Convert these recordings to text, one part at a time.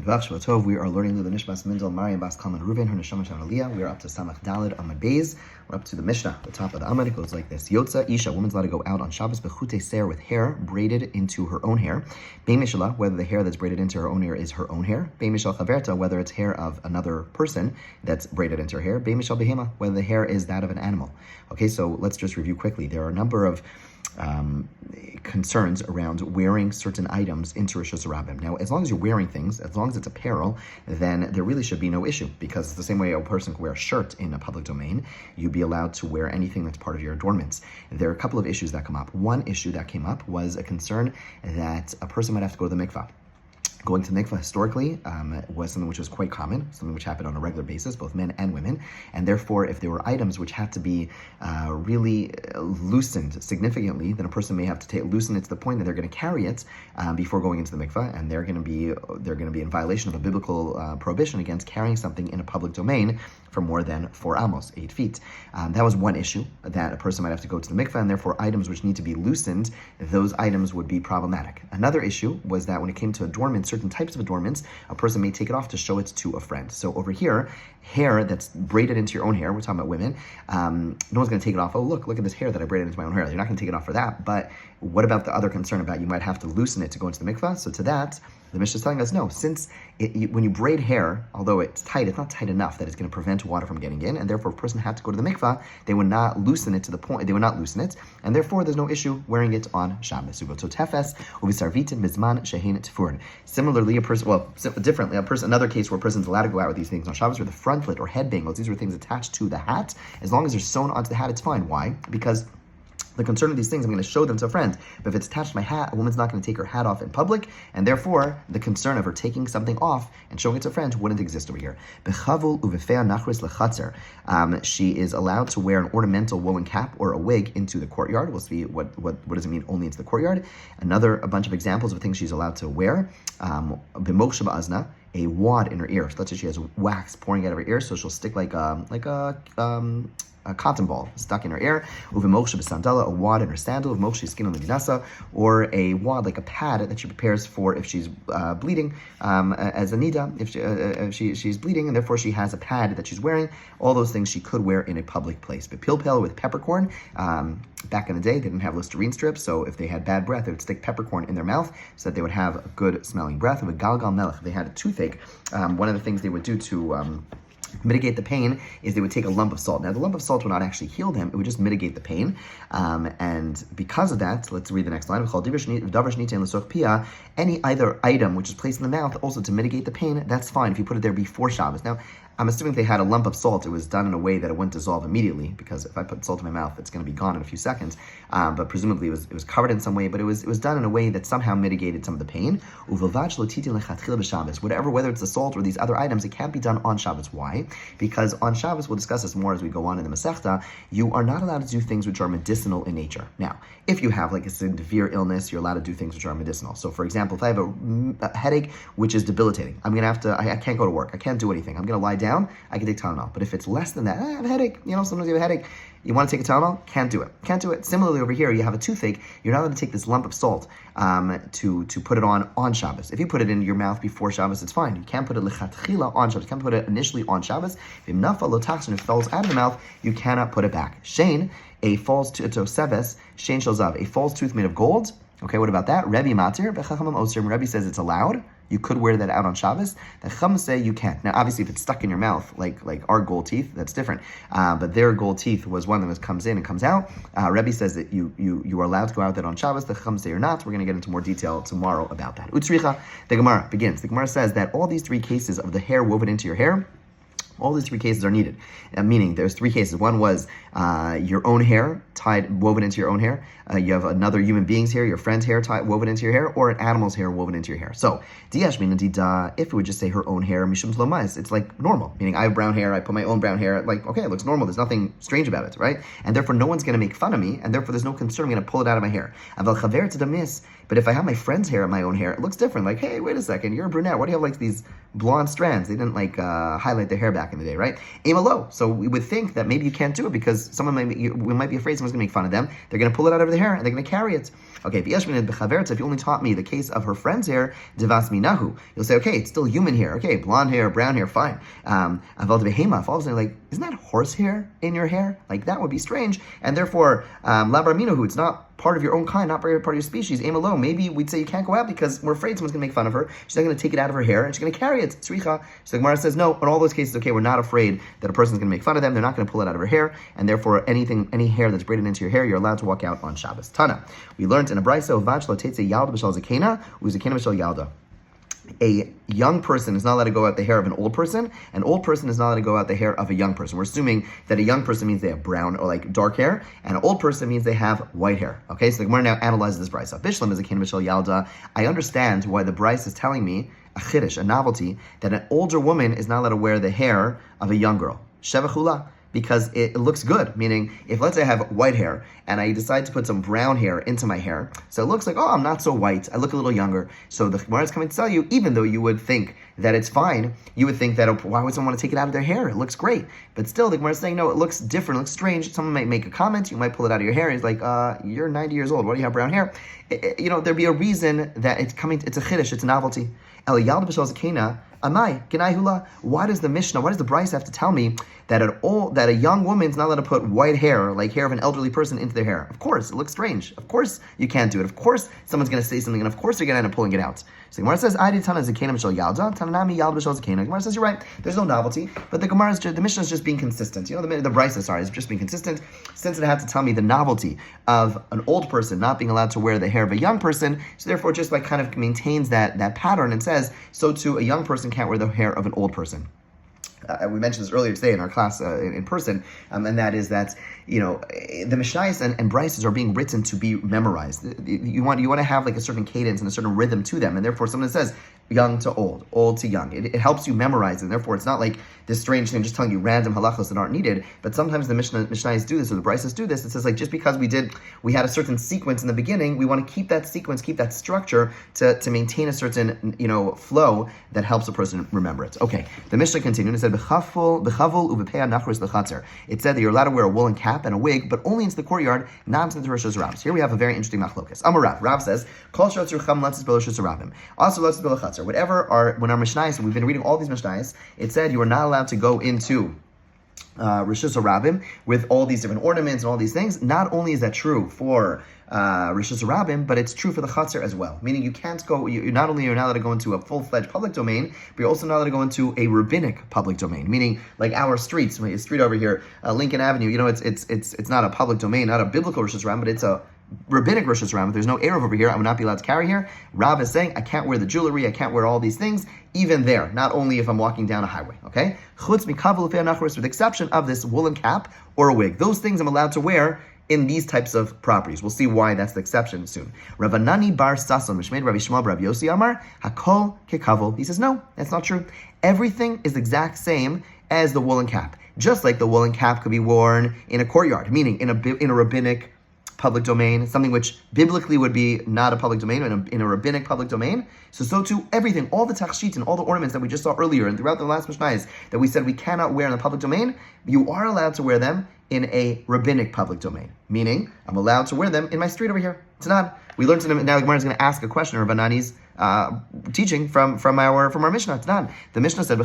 We are learning the Nishmas Mindel Mariam Bas Kalman Ruven, her Neshama Shavaliya. We are up to Samach Daled Amud Beis. We're up to the Mishnah, the top of the Amud. It goes like this: Yotza Isha, woman's allowed to go out on Shabbos bechute seir, with hair braided into her own hair. Bein Mishala, whether the hair that's braided into her own hair is her own hair. Bein Mishal Chaverta, whether it's hair of another person that's braided into her hair. Bein Mishal Behema, whether the hair is that of an animal. Okay, so let's just review quickly. There are a number of concerns around wearing certain items into Rosh Hashanah. Now, as long as you're wearing things, as long as it's apparel, then there really should be no issue, because it's the same way a person can wear a shirt in a public domain. You'd be allowed to wear anything that's part of your adornments. There are a couple of issues that come up. One issue that came up was a concern that a person might have to go to the mikvah. Going to the mikvah historically was something which was quite common, something which happened on a regular basis, both men and women, and therefore if there were items which had to be really loosened significantly, then a person may have to loosen it to the point that they're going to carry it before going into the mikvah, and they're going to be in violation of a biblical prohibition against carrying something in a public domain for more than 4 amos, 8 feet. That was one issue, that a person might have to go to the mikvah, and therefore items which need to be loosened, those items would be problematic. Another issue was that when it came to adornments, certain types of adornments, a person may take it off to show it to a friend. So over here, hair that's braided into your own hair, we're talking about women, no one's going to take it off. Oh, look at this hair that I braided into my own hair. You're not going to take it off for that. But what about the other concern about you might have to loosen it to go into the mikvah? So to that, the Mishnah is telling us, no, since when you braid hair, although it's tight, it's not tight enough that it's going to prevent water from getting in, and therefore if a person had to go to the mikvah, they would not loosen it to the point, and therefore there's no issue wearing it on Shabbos. Similarly, another case where a person's allowed to go out with these things on Shabbos, where the frontlet or head bangles, these are things attached to the hat, as long as they're sewn onto the hat, it's fine. Why? Because the concern of these things, I'm going to show them to a friend. But if it's attached to my hat, a woman's not going to take her hat off in public, and therefore the concern of her taking something off and showing it to a friend wouldn't exist over here. She is allowed to wear an ornamental woven cap or a wig into the courtyard. We'll see what does it mean only into the courtyard. A bunch of examples of things she's allowed to wear. A wad in her ear. So let's say she has wax pouring out of her ear, so she'll stick like a cotton ball stuck in her ear. Uvimoshe b'sandala, a wad in her sandal. Uvimoshe skin on the dinasa, or a wad like a pad that she prepares for if she's bleeding, as a nida, if she's bleeding, and therefore she has a pad that she's wearing. All those things she could wear in a public place. But pilpel with peppercorn. Back in the day, they didn't have Listerine strips, so if they had bad breath, they would stick peppercorn in their mouth so that they would have a good smelling breath. Of a galgal melech, if they had a toothache, one of the things they would do to mitigate the pain is they would take a lump of salt. Now, the lump of salt would not actually heal them, it would just mitigate the pain. And because of that, let's read the next line. Any other item which is placed in the mouth also to mitigate the pain, that's fine if you put it there before Shabbos. Now, I'm assuming if they had a lump of salt, it was done in a way that it wouldn't dissolve immediately, because if I put salt in my mouth, it's going to be gone in a few seconds. But presumably it was covered in some way, but it was done in a way that somehow mitigated some of the pain. Whether it's the salt or these other items, it can't be done on Shabbos. Why? Because on Shabbos, we'll discuss this more as we go on in the Masechta, you are not allowed to do things which are medicinal in nature. Now, if you have like a severe illness, you're allowed to do things which are medicinal. So for example, if I have a headache which is debilitating, I'm going to have to, I can't go to work, I can't do anything, I'm going to lie down, I can take Tylenol. But if it's less than that, I have a headache, sometimes you have a headache, you want to take a Tylenol? Can't do it. Similarly, over here, you have a toothache, you're not allowed to take this lump of salt to put it on Shabbos. If you put it in your mouth before Shabbos, it's fine. You can't put it lechatchila on Shabbos. You can't put it initially on Shabbos. If it falls out of the mouth, you cannot put it back. Shane, a false tooth, Shane Shalzav, a false tooth made of gold. Okay, what about that? Rebbe Matir, V'chachamam Osir. Rebbe says it's allowed. You could wear that out on Shabbos. The Chum say you can't. Now, obviously, if it's stuck in your mouth, like our gold teeth, that's different. But their gold teeth was one that comes in and comes out. Rebbe says that you are allowed to go out there on Shabbos. The Chum say you're not. We're going to get into more detail tomorrow about that. Utzricha, the Gemara begins. The Gemara says that all these 3 cases of the hair woven into your hair, all these 3 cases are needed. Meaning, there's 3 cases. One was your own hair woven into your own hair. You have another human being's hair, your friend's hair woven into your hair, or an animal's hair woven into your hair. So, if we would just say her own hair, mishum tlomais, it's like normal. Meaning, I have brown hair, I put my own brown hair, like, okay, it looks normal. There's nothing strange about it, right? And therefore, no one's going to make fun of me, and therefore, there's no concern I'm going to pull it out of my hair. But if I have my friend's hair and my own hair, it looks different. Like, hey, wait a second, you're a brunette. Why do you have like these blonde strands? They didn't highlight their hair back back in the day, right? Amalo. So we would think that maybe you can't do it because we might be afraid someone's going to make fun of them. They're going to pull it out of their hair and they're going to carry it. Okay, if you only taught me the case of her friend's hair, devas minahu, you'll say, okay, it's still human hair. Okay, blonde hair, brown hair, fine. Aval behema, if all of a sudden, like, isn't that horse hair in your hair? Like, that would be strange. And therefore, labar minahu, it's not part of your own kind, not part of your species. Aim alone. Maybe we'd say you can't go out because we're afraid someone's going to make fun of her. She's not going to take it out of her hair and she's going to carry it. Tzricha. So the Gemara says, no, in all those cases, okay, we're not afraid that a person's going to make fun of them. They're not going to pull it out of her hair. And therefore, any hair that's braided into your hair, you're allowed to walk out on Shabbos. Tana. We learned in a brayso, vach lo teitze yalda b'shal zakena, uzakena b'shal yalda. A young person is not allowed to go out the hair of an old person. An old person is not allowed to go out the hair of a young person. We're assuming that a young person means they have brown or like dark hair, and an old person means they have white hair. Okay, so the Gemara now analyzes this brisa. Bishlam is a kin b'shel yalda. I understand why the brisa is telling me a chiddush, a novelty, that an older woman is not allowed to wear the hair of a young girl. Shevachula. Because it looks good, meaning if let's say I have white hair and I decide to put some brown hair into my hair, so it looks like, oh, I'm not so white, I look a little younger. So the Gemara is coming to tell you, even though you would think that it's fine, you would think that, oh, why would someone want to take it out of their hair? It looks great. But still, the Gemara is saying, no, it looks different, it looks strange. Someone might make a comment, you might pull it out of your hair, and it's like, you're 90 years old, why do you have brown hair? There'd be a reason that it's a chiddush, it's a novelty. Why does the Mishnah, why does the Bryce have to tell me that a young woman's not allowed to put white hair, like hair of an elderly person, into their hair? Of course, it looks strange. Of course, you can't do it. Of course, someone's going to say something, and of course, they're going to end up pulling it out. So the Gemara says, "I did Tana Zakena Mishal Yalda, Tananami Yalda Mishal Zakena." Gemara says, "You're right. There's no novelty, but the Mishnah is just being consistent. The Bryce, is just being consistent. Since it had to tell me the novelty of an old person not being allowed to wear the hair of a young person, so therefore, just like kind of maintains that pattern and says, so too a young person can't wear the hair of an old person." We mentioned this earlier today in our class in person, and that is that the Mishnayos and Brises are being written to be memorized. You want to have like a certain cadence and a certain rhythm to them, and therefore someone says young to old, old to young. It helps you memorize it, and therefore it's not like this strange thing just telling you random halachos that aren't needed. But sometimes the Mishnayos do this, or the Brises do this. It says like just because we had a certain sequence in the beginning, we want to keep that sequence, keep that structure to maintain a certain flow that helps a person remember it. Okay, the Mishnah continued and said it said that you're allowed to wear a woolen cap and a wig, but only into the courtyard, not into the Rosh Hashanah. Here we have a very interesting machlokas. Amar Rav. Rav says, when our Mishnayos, we've been reading all these Mishnayos, it said you are not allowed to go into Rosh Hashanah with all these different ornaments and all these things. Not only is that true for Rosh Hashanah, but it's true for the Chatzar as well. Meaning you can't go, you're not allowed to go into a full-fledged public domain, but you're also not allowed to go into a rabbinic public domain. Meaning like our streets, a street over here, Lincoln Avenue, it's not a public domain, not a biblical Rosh Hashanah, but it's a rabbinic Rosh Hashanah. There's no Erev over here, I would not be allowed to carry here. Rav is saying, I can't wear the jewelry, I can't wear all these things, even there, not only if I'm walking down a highway, okay? Chutz mikavel ufei anachros, with the exception of this woolen cap or a wig. Those things I'm allowed to wear in these types of properties. We'll see why that's the exception soon. Rav Anani bar Sason, Mishmeid Rabbi Shmuel Rabbi Yossi Amar, Hakol kekavel. He says, no, that's not true. Everything is the exact same as the woolen cap. Just like the woolen cap could be worn in a courtyard, meaning in a rabbinic public domain, something which biblically would be not a public domain, in a rabbinic public domain. So too, everything, all the tachshit and all the ornaments that we just saw earlier and throughout the last Mishnayos that we said we cannot wear in the public domain, you are allowed to wear them in a rabbinic public domain. Meaning, I'm allowed to wear them in my street over here. It's not. We learned now the Gemara is going to ask a question of Anani's teaching from our Mishnah. It's not. The Mishnah said,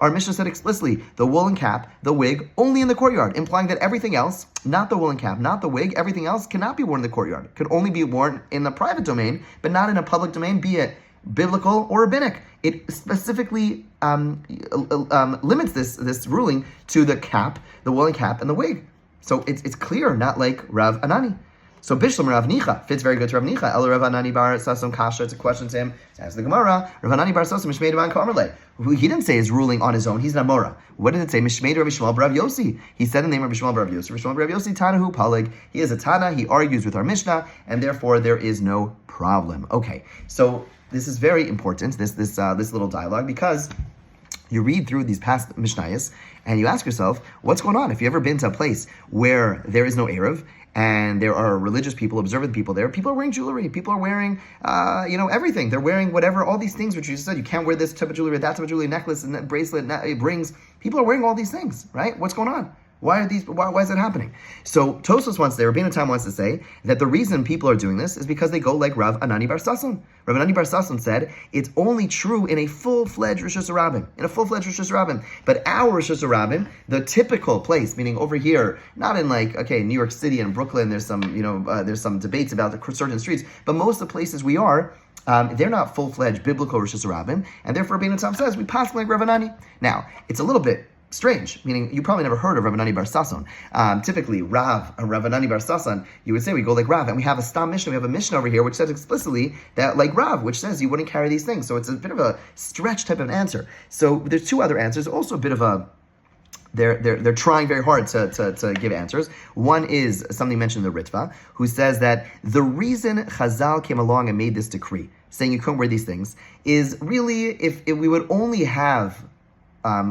our Mishnah said explicitly, the woolen cap, the wig, only in the courtyard, implying that everything else, not the woolen cap, not the wig, everything else cannot be worn in the courtyard. It could only be worn in the private domain, but not in a public domain, be it biblical or rabbinic. It specifically limits this ruling to the cap, the woolen cap, and the wig. So it's clear, not like Rav Anani. So Bishlam Rav Nicha fits very good to Rav Nicha. El Rav Anani bar Sasom Kasha. It's a question to him. As the Gemara, Rav Anani bar Sasom Mishmei Devan Kamerle. He didn't say his ruling on his own. He's an Amora. What did it say? Mishmei Rav Shmuel Rav Yossi. He said the name of Rav Shmuel Rav Yossi. Rav Shmuel Rav Yossi Tanahu Palig. He is a Tana. He argues with our Mishnah, and therefore there is no problem. Okay, so this is very important. This little dialogue, because you read through these past Mishnayos and you ask yourself, what's going on? If you've ever been to a place where there is no Erev, and there are religious people, observant people there. People are wearing jewelry. People are wearing, everything. They're wearing whatever, all these things which you just said. You can't wear this type of jewelry, that type of jewelry, necklace, and bracelet, rings. People are wearing all these things, right? What's going on? Why is that happening? So Tosfos wants Rabbeinu Tam wants to say that the reason people are doing this is because they go like Rav Anani bar Sasan. Rav Anani bar Sasan said it's only true in a full-fledged Rosh Hashanah. But our Rosh Hashanah, the typical place, meaning over here, not in New York City and Brooklyn, there's some debates about the certain streets, but most of the places we are, they're not full-fledged biblical Rosh Hashanah, and therefore Rabbeinu Tam says we pass like Rav Anani. Now, it's a little bit strange, meaning you probably never heard of Rav Anani bar Sasan. Typically, Rav Anani bar Sasan, you would say we go like Rav, and we have a Stam Mishnah, we have a Mishnah over here which says explicitly that like Rav, which says you wouldn't carry these things. So it's a bit of a stretch type of answer. So there's two other answers, also a bit of a they're trying very hard to give answers. One is something mentioned in the Ritva, who says that the reason Chazal came along and made this decree, saying you couldn't wear these things, is really if we would only have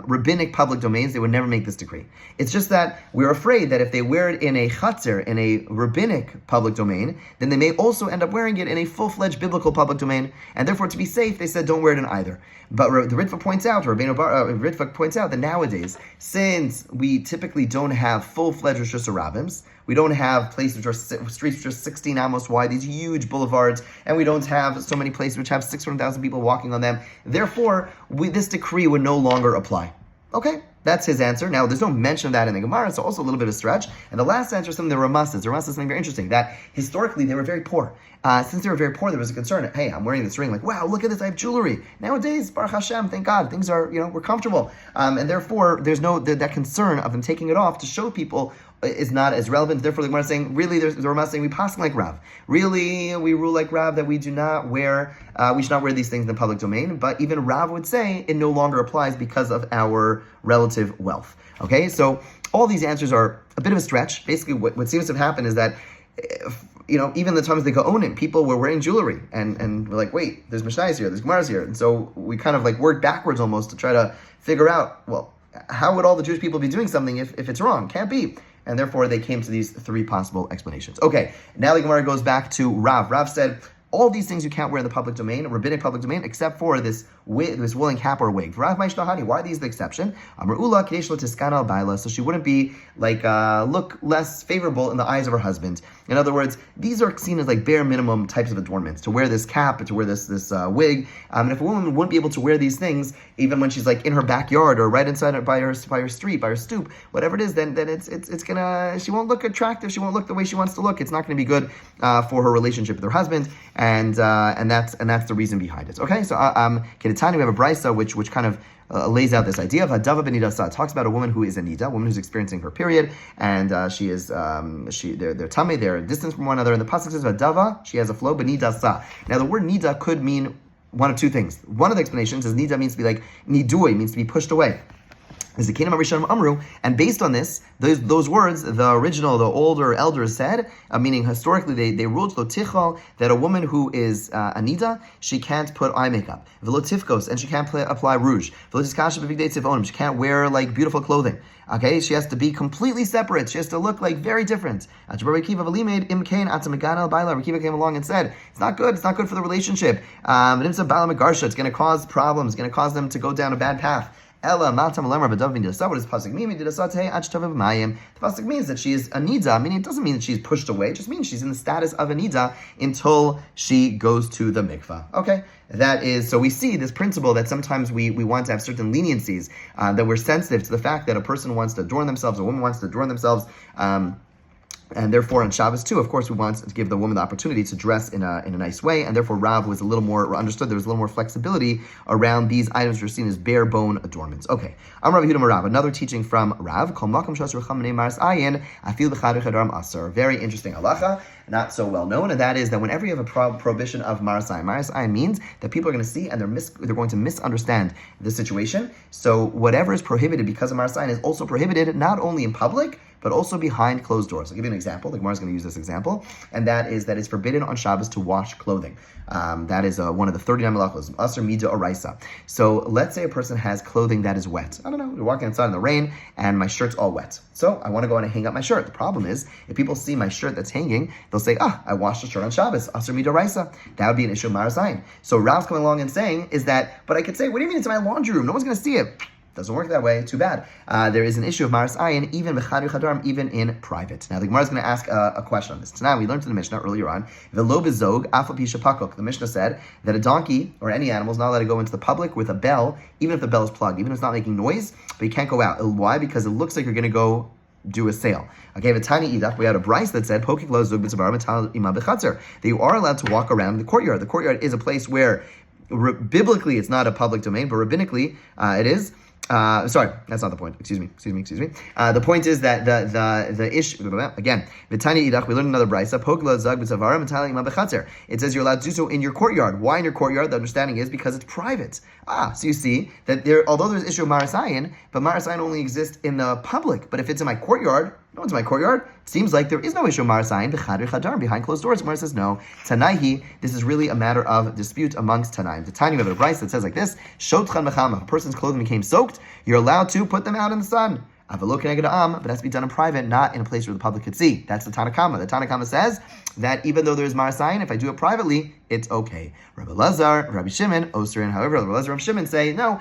rabbinic public domains, they would never make this decree. It's just that we're afraid that if they wear it in a chatzir, in a rabbinic public domain, then they may also end up wearing it in a full-fledged biblical public domain, and therefore to be safe, they said don't wear it in either. But the Ritva points out, Ritva points out that nowadays, since we typically don't have full-fledged Rosh Hashanah, we don't have places which are streets which are 16 amos wide, these huge boulevards, and we don't have so many places which have 600,000 people walking on them. Therefore, this decree would no longer apply. Okay, that's his answer. Now, there's no mention of that in the Gemara, so also a little bit of a stretch. And the last answer is something the Ramah says. The Ramah says something very interesting, that historically they were very poor. Since they were very poor, there was a concern. Hey, I'm wearing this ring. Like, wow, look at this, I have jewelry. Nowadays, Baruch Hashem, thank God, things are, we're comfortable. And therefore, there's no that concern of them taking it off to show people is not as relevant. Therefore, the Gemara is saying, really, the Ramah is saying, we pass like Rav. Really, we rule like Rav that we do not wear, we should not wear these things in the public domain. But even Rav would say it no longer applies because of our relative wealth. Okay, so all these answers are a bit of a stretch. Basically, what seems to have happened is that, even the times they go own it, people were wearing jewelry, and we're like, wait, there's Mishnayos here, there's Gemaras here, and so we kind of worked backwards almost to try to figure out, well, how would all the Jewish people be doing something if it's wrong? Can't be. And therefore, they came to these three possible explanations. Okay, now the Gemara goes back to Rav. Rav said, all these things you can't wear in the public domain, rabbinic public domain, except for this woolen cap or wig. Rav Maishnahani, why are these the exception? Amrula Kadeshla Tiskana Baila, so she wouldn't be look less favorable in the eyes of her husband. In other words, these are seen as bare minimum types of adornments. To wear this cap, to wear this wig, and if a woman wouldn't be able to wear these things, even when she's in her backyard or right inside by her street, by her stoop, whatever it is, then it's gonna, she won't look attractive. She won't look the way she wants to look. It's not going to be good for her relationship with her husband, and that's the reason behind it. Okay, so Kedetani, we have a brisa which kind of lays out this idea of Hadava benidasa. It talks about a woman who is a nida, a woman who's experiencing her period, and they're tummy, they're distant from one another. And the pasuk says Hadava, she has a flow benidasa. Now the word nida could mean one of two things. One of the explanations is nida means to be nidui, means to be pushed away. Is the Kingdom of Rishonim Amru, and based on this, those words, the older elders said, meaning historically they ruled lotichal that a woman who is anida, she can't put eye makeup, velotifkos, and she can't apply rouge, velotiskasha she can't wear beautiful clothing. Okay, she has to be completely separate. She has to look very different. Rekiva came along and said, it's not good. It's not good for the relationship. It's going to cause problems. It's going to cause them to go down a bad path. Ella matam lemar b'dav b'nidasa. What does pasuk mean? The pasuk means that she is a nida, meaning it doesn't mean that she's pushed away. It just means she's in the status of a nida until she goes to the mikvah. Okay, that is, so we see this principle that sometimes we want to have certain leniencies, that we're sensitive to the fact that a person wants to adorn themselves, a woman wants to adorn themselves, and therefore on Shabbos too, of course, we want to give the woman the opportunity to dress in a nice way, and therefore Rav was a little more understood. There was a little more flexibility around these items which are seen as bare bone adornments. Okay, Rav Yehuda Rav, another teaching from Rav. Very interesting halacha, not so well known, and that is that whenever you have a prohibition of Maras Ayin means that people are going to see and they're going to misunderstand the situation. So whatever is prohibited because of Maras Ayin is also prohibited not only in public, but also behind closed doors. I'll give you an example. The Gemara is going to use this example, and that is that it's forbidden on Shabbos to wash clothing. That is one of the 39 malachos, asr mida oraisa. So let's say a person has clothing that is wet. I don't know, you're walking outside in the rain, and my shirt's all wet. So I want to go in and hang up my shirt. The problem is, if people see my shirt that's hanging, they'll say, I washed the shirt on Shabbos, asr mida oraisa. That would be an issue of marasayin. So Rav's coming along and saying is that, but I could say, what do you mean it's in my laundry room? No one's going to see it. Doesn't work that way. Too bad. There is an issue of maras ayin, even b'chadri chadarm, even in private. Now the Gemara is going to ask a question on this. So now we learned in the Mishnah earlier on, v'lo bezog afa pisha pakok. The Mishnah said that a donkey or any animal is not allowed to go into the public with a bell, even if the bell is plugged, even if it's not making noise, but you can't go out. Why? Because it looks like you're going to go do a sale. Okay, the tiny idach, we had a bryce that said pokik lo zug b'tzavar metal ima b'chatzer, that you are allowed to walk around the courtyard. The courtyard is a place where biblically it's not a public domain, but rabbinically it is. Sorry, that's not the point. Excuse me. The point is that the issue again. V'tani idach. We learned another brayso. Pokla zag b'tzavara metaling ma b'chatzer. It says you're allowed to do so in your courtyard. Why in your courtyard? The understanding is because it's private. So you see that although there's issue of marasayin, but marasayin only exists in the public. But if it's in my courtyard, no one's in my courtyard. It seems like there is no issue of marasayin. B'chadri chadar, behind closed doors. Gemara says no. Tanaihi. This is really a matter of dispute amongst Tanaim. The Tanya of the brayso that says like this: Shotchan mechama. If a person's clothing became soaked, you're allowed to put them out in the sun. Avalo keneged ha'am, but it has to be done in private, not in a place where the public could see. That's the Tanakama. The Tanakama says that even though there is marasayin, if I do it privately, it's okay. Rabbi Lazar, Rabbi Shimon, Osir, and however, Rabbi Lazar and Shimon say no.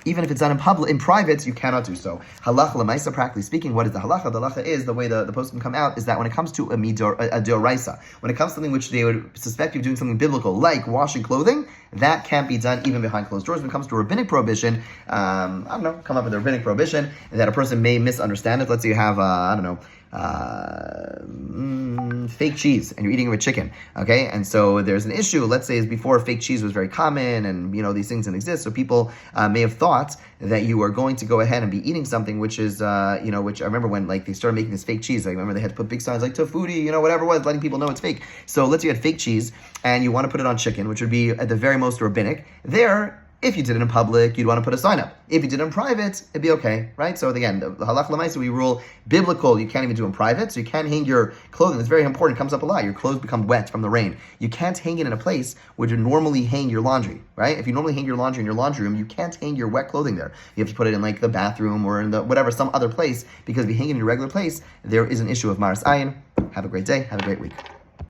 Even if it's done in private, you cannot do so. Halacha l'maisa, practically speaking, what is the halacha? The halacha is, the way the post can come out, is that when it comes to a deoraisa, when it comes to something which they would suspect you doing something biblical, like washing clothing, that can't be done even behind closed doors. When it comes to rabbinic prohibition, come up with a rabbinic prohibition that a person may misunderstand it. Let's say you have, fake cheese and you're eating it with chicken, okay? And so there's an issue, let's say, is before fake cheese was very common and, these things didn't exist, so people may have thought that you are going to go ahead and be eating something which is, which I remember when, they started making this fake cheese, I remember they had to put big signs like tofuti, whatever it was, letting people know it's fake. So let's say you had fake cheese and you want to put it on chicken, which would be at the very most rabbinic. If you did it in public, you'd want to put a sign up. If you did it in private, it'd be okay, right? So again, the halach l'maisa, we rule biblical, you can't even do it in private, so you can't hang your clothing. It's very important, it comes up a lot. Your clothes become wet from the rain. You can't hang it in a place where you normally hang your laundry, right? If you normally hang your laundry in your laundry room, you can't hang your wet clothing there. You have to put it in the bathroom or in some other place, because if you hang it in your regular place, there is an issue of maras ayin. Have a great day, have a great week.